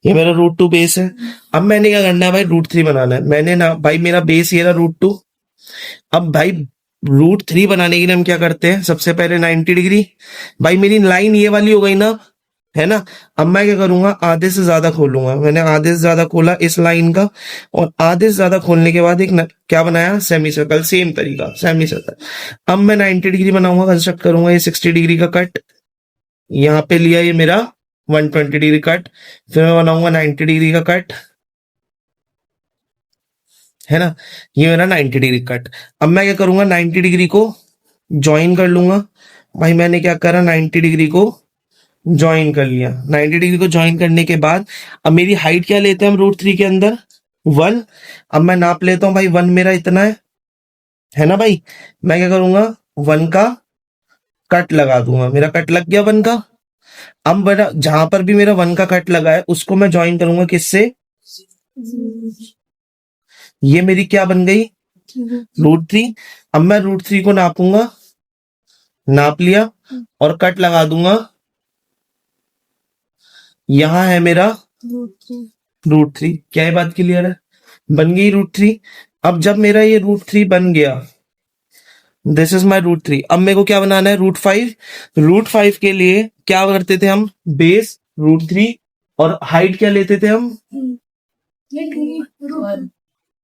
ये मेरा √2 बेस है। अब मैंने क्या करना है भाई, √3 बनाना है। मैंने ना भाई मेरा बेस ये रहा √2। अब भाई √3 बनाने के लिए हम क्या करते हैं, सबसे पहले 90 डिग्री। भाई मेरी लाइन ये वाली हो गई ना, है ना। अब मैं क्या करूंगा, आधे से ज्यादा खोलूंगा। मैंने आधे से ज्यादा खोला इस लाइन का, और आधे से ज्यादा खोलने के बाद एक क्या बनाया, सेमी सर्कल। सेम तरीका सेमी सर्कल। अब मैं 90 डिग्री बनाऊंगा, कंस्ट्रक्ट करूंगा ये 60 डिग्री का कट। यहाँ पे लिया ये मेरा 120 डिग्री कट। फिर मैं बनाऊंगा 90 डिग्री का कट, है ना। ये मेरा 90 डिग्री कट। अब मैं क्या करूंगा, 90 डिग्री को ज्वाइन कर लूंगा। भाई मैंने क्या करा, 90 डिग्री को ज्वाइन कर लिया। 90 डिग्री को ज्वाइन करने के बाद अब मेरी हाइट क्या लेते हैं हम √3 के अंदर, 1। अब मैं नाप लेता हूं भाई, 1 मेरा इतना है ना भाई। मैं क्या करूंगा, 1 का कट लगा दूंगा। मेरा कट लग गया 1 का। अब मेरा जहां पर भी मेरा 1 का कट लगा है उसको मैं ज्वाइन करूंगा किससे, ये मेरी क्या बन गई, √3। अब मैं √3 को नापूंगा, नाप लिया और कट लगा दूंगा। यहां है मेरा √3। क्या ये बात क्लियर है, बन गई √3। अब जब मेरा ये √3 बन गया, दिस इज माई √3। अब मेरे को क्या बनाना है, √5। √5 के लिए क्या करते थे हम, बेस √3 और हाइट क्या लेते थे हम,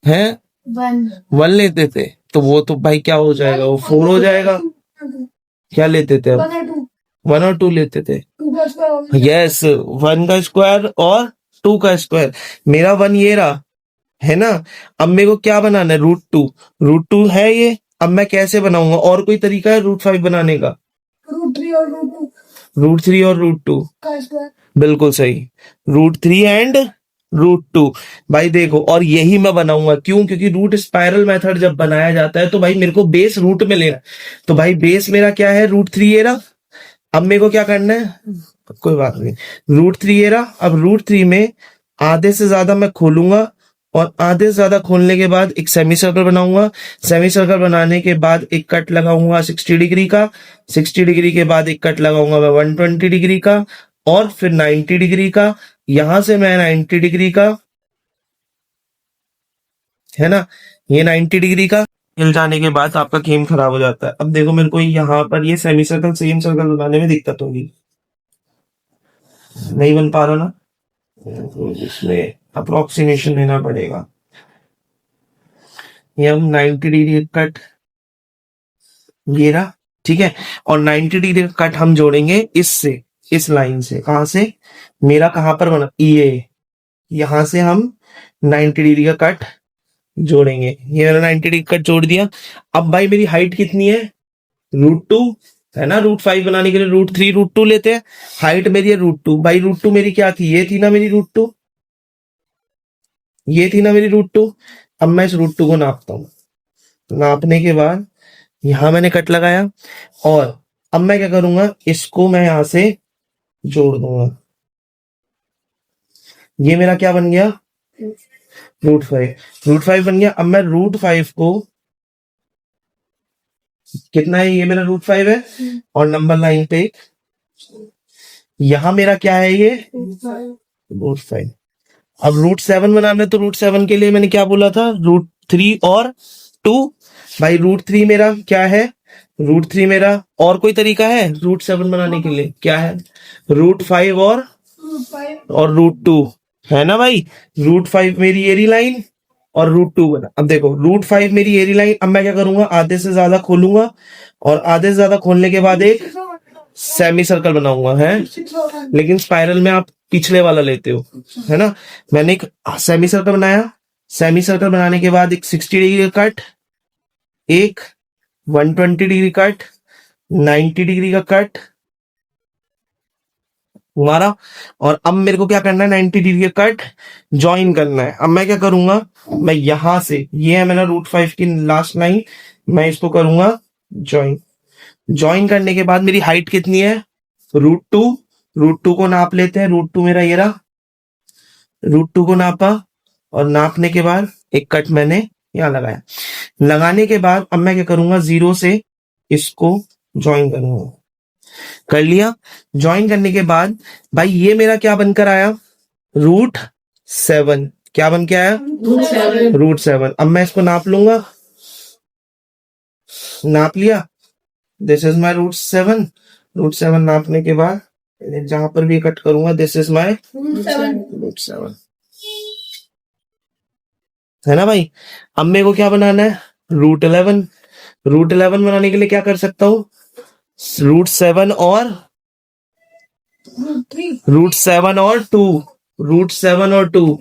हैं 1 लेते थे। तो वो तो भाई क्या हो जाएगा, वो 4 हो जाएगा। क्या लेते थे हम, 1 और 2 लेते थे। यस, 1 का स्क्वायर और 2 का स्क्वायर। मेरा 1 ये रहा, है ना। अब मेरे को क्या बनाना है, √2। √2 है ये। अब मैं कैसे बनाऊंगा, और कोई तरीका है √5 बनाने का, √3 और √2 बिल्कुल सही, √3 एंड √2। भाई देखो, और यही मैं बनाऊंगा, क्यों, क्योंकि रूट स्पाइरल मेथड जब बनाया जाता है तो भाई मेरे को बेस रूट में लेना है। तो भाई बेस मेरा क्या है, √3 ये रहा। अब मेरे को क्या करना है, कोई बात नहीं, √3 ये रहा। अब √3 में आधे से ज्यादा मैं खोलूंगा, और आधे से ज्यादा खोलने के बाद एक सेमी सर्कल बनाऊंगा। सेमी सर्कल बनाने के बाद एक कट लगाऊंगा 60 डिग्री का। 60 डिग्री के बाद एक कट लगाऊंगा मैं 120 डिग्री का, और फिर 90 डिग्री का। यहां से मैं 90 डिग्री का, है ना, ये 90 डिग्री का हिल जाने के बाद आपका गेम खराब हो जाता है। अब देखो मेरे को यहाँ पर ये सेमी सर्कल सेम सर्कल बनाने में दिक्कत होगी, नहीं बन पा रहा ना, तो इसमें अप्रोक्सीमेशन लेना पड़ेगा। ये हम 90 डिग्री कट, ये रहा, ठीक है। और 90 डिग्री का कट हम जोड़ेंगे इससे, इस लाइन से। कहां से, मेरा कहां पर बना, ये यहां से हम 90 डिग्री का कट जोड़ेंगे। ये मैंने 90 डिग्री कट जोड़ दिया। अब भाई मेरी हाइट कितनी है, √2, है ना। √5 बनाने के लिए √3 √2 लेते हैं। हाइट मेरी है √2। भाई √2 मेरी क्या थी, ये थी ना मेरी √2, ये थी ना मेरी √2। अब मैं इस √2 को नापता हूं। नापने के बाद यहां मैंने कट लगाया, और अब मैं क्या करूंगा, इसको मैं यहां से जोड़ दूंगा। ये मेरा क्या बन गया, √5 बन गया। अब मैं √5 को, कितना है, ये मेरा √5 है, और नंबर लाइन पे यहां मेरा क्या है, ये √5। अब √7 बनाना है, तो √7 के लिए मैंने क्या बोला था, √3 और 2। भाई √3 मेरा क्या है, √3 मेरा, और कोई तरीका है √7 बनाने के लिए, क्या है, √5 और √2, है ना भाई। √5 मेरी एरी लाइन, और √2 बना। अब देखो √5 मेरी एरी लाइन। अब मैं क्या करूंगा, आधे से ज्यादा खोलूंगा, और आधे से ज्यादा खोलने के बाद एक सेमी सर्कल बनाऊंगा, है। लेकिन स्पाइरल में आप पिछले वाला लेते हो, है ना। मैंने एक सेमी सर्कल बनाया। सेमी सर्कल बनाने के बाद एक 60 डिग्री का कट, एक 120 डिग्री कट, 90 डिग्री का कट हमारा। और अब मेरे को क्या करना है, 90 डिग्री का कट ज्वाइन करना है। अब मैं क्या करूंगा, मैं यहां से, ये है मेरा √5 की लास्ट लाइन, मैं इसको करूंगा ज्वाइन। ज्वाइन करने के बाद मेरी हाइट कितनी है, √2। √2 को नाप लेते हैं। √2 मेरा ये रहा, √2 को नापा, और नापने के बाद एक कट मैंने यहां लगाया। लगाने के बाद अब मैं क्या करूंगा, 0 से इसको ज्वाइन करूंगा। कर लिया। ज्वाइन करने के बाद भाई ये मेरा क्या बनकर आया, रूट 7 क्या बन के आया? रूट 7। अब मैं इसको नाप लूंगा, नाप लिया, this is my root 7। Root 7 नापने के बाद जहां पर भी कट करूंगा दिस इज माई रूट 7, है ना भाई। अब मेरे को क्या बनाना है? रूट 11। रूट 11 बनाने के लिए क्या कर सकता हूँ? रूट 7 और टू। रूट 7 और 2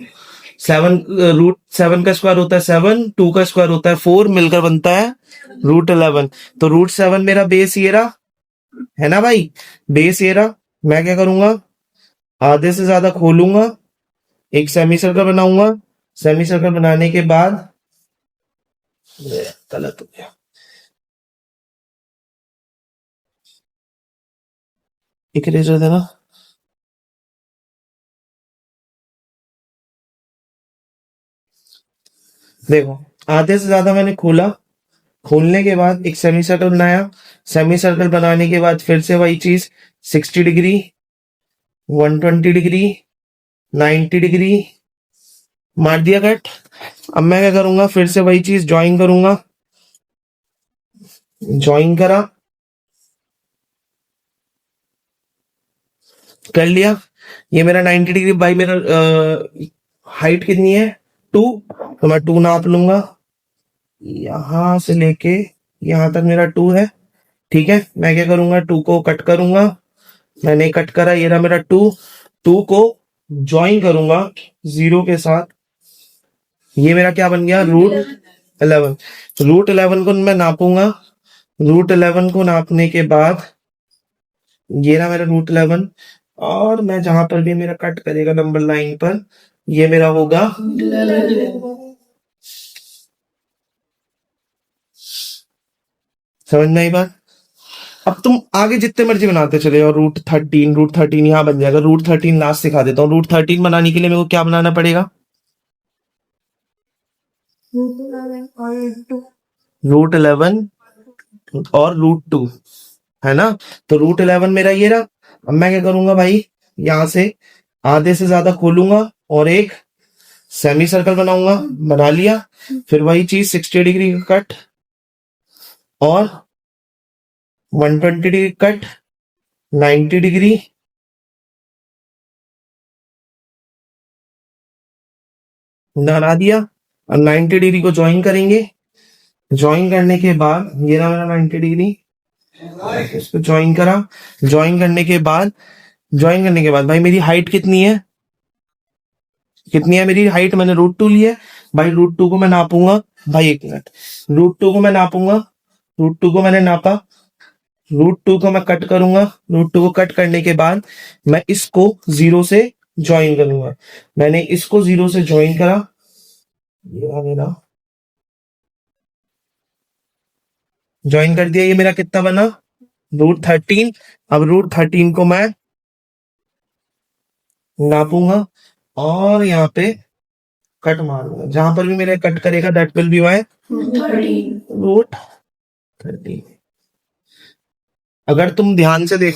7, रूट 7 का स्क्वायर होता है 7, 2 का स्क्वायर होता है 4, मिलकर बनता है रूट 11। तो रूट 7 मेरा बेस ये रहा, है ना भाई, बेस ये रहा। मैं क्या करूंगा? आधे से ज्यादा खोलूंगा, एक सेमी सर्कल बनाऊंगा। सेमी सर्कल बनाने के बाद ये गलत हो गया, एक इरेजर देना। देखो, आधे से ज्यादा मैंने खोला, खोलने के बाद एक सेमी सर्कल बनाया। सेमी सर्कल बनाने के बाद फिर से वही चीज, 60 डिग्री, 120 डिग्री, 90 डिग्री, मार दिया कट। अब मैं क्या करूंगा? फिर से वही चीज ज्वाइन करूंगा, ज्वाइन करा, कर लिया। ये मेरा 90 डिग्री बाई मेरा हाइट कितनी है? 2। तो मैं 2 नाप लूंगा, यहां से लेके यहां तक मेरा 2 है। ठीक है, मैं क्या करूंगा? 2 को कट करूंगा, मैंने कट करा, ये रहा मेरा 2। 2 को ज्वाइन करूंगा 0 के साथ, ये मेरा क्या बन गया? रूट 11। रूट 11 को मैं नापूंगा। रूट 11 को नापने के बाद ये रहा मेरा रूट 11, और मैं जहां पर भी मेरा कट करेगा नंबर लाइन पर, ये मेरा होगा। समझ में आई बात? अब तुम आगे जितने मर्जी बनाते चले और रूट 13 यहाँ बन जाएगा। रूट 13 लास्ट सिखा देता हूँ। रूट 13 बनाने के लिए मेरे को क्या बनाना पड़ेगा? रूट 11 और रूट 2, है ना। तो रूट 11 मेरा ये रहा। अब मैं क्या करूंगा भाई? यहां से आधे से ज्यादा खोलूंगा और एक सेमी सर्कल बनाऊंगा, बना लिया। फिर वही चीज 60 डिग्री का कट और 120 डिग्री कट, 90 डिग्री, बना दिया। और 90 डिग्री को ज्वाइन करेंगे। ज्वाइन करने के बाद ये रहा मेरा 90 डिग्री, इसको ज्वाइन करा। ज्वाइन करने के बाद भाई मेरी हाइट कितनी है? कितनी है मेरी हाइट? मैंने रूट 2 लिया है भाई। रूट 2 को मैं नापूंगा भाई, एक मिनट। रूट 2 को मैं नापूंगा, रूट 2 को मैंने नापा। रूट 2 को मैं कट करूंगा। रूट 2 को कट करने के बाद मैं इसको 0 से ज्वाइन करूंगा। मैंने इसको 0 से ज्वाइन करा, ये रहा मेरा, ज्वाइन कर दिया। ये मेरा कितना बना? रूट 13। अब रूट 13 को मैं नापूंगा और यहाँ पे कट मारूंगा। जहां पर भी मेरा कट करेगा that will be my root 13। अगर तुम ध्यान से देख